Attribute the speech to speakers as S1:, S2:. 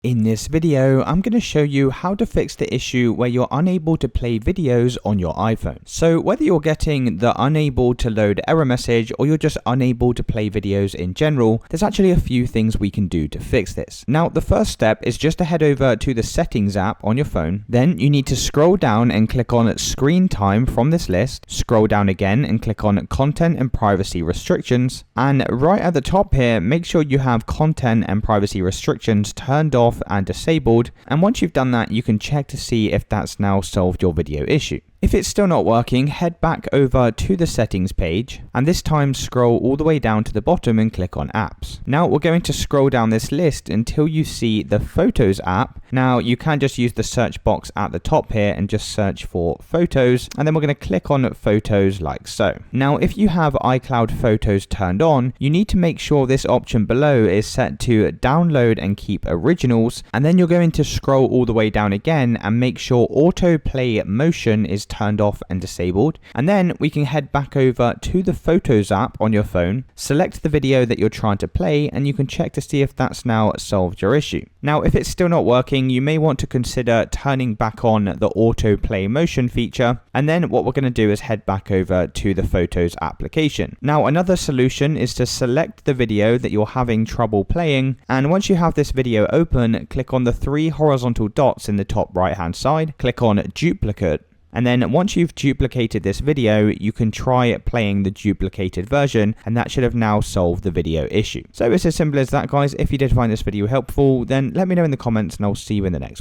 S1: In this video, I'm going to show you how to fix the issue where you're unable to play videos on your iPhone. So whether you're getting the unable to load error message or you're just unable to play videos in general, there's actually a few things we can do to fix this. Now, the first step is just to head over to the settings app on your phone. Then you need to scroll down and click on screen time from this list. Scroll down again and click on content and privacy restrictions. And right at the top here, make sure you have content and privacy restrictions turned off and disabled, and once you've done that, you can check to see if that's now solved your video issue. If it's still not working, head back over to the settings page and this time scroll all the way down to the bottom and click on apps. Now we're going to scroll down this list until you see the Photos app. Now you can just use the search box at the top here and just search for Photos, and then we're going to click on Photos like so. Now if you have iCloud Photos turned on, you need to make sure this option below is set to download and keep originals, and then you're going to scroll all the way down again and make sure autoplay motion is turned off and disabled, and then we can head back over to the Photos app on your phone, select the video that you're trying to play, and you can check to see if that's now solved your issue. Now if it's still not working, you may want to consider turning back on the autoplay motion feature, and then what we're going to do is head back over to the Photos application. Now another solution is to select the video that you're having trouble playing, and once you have this video open, click on the three horizontal dots in the top right hand side, click on duplicate. And then once you've duplicated this video, you can try playing the duplicated version, and that should have now solved the video issue. So it's as simple as that, guys. If you did find this video helpful, then let me know in the comments and I'll see you in the next one.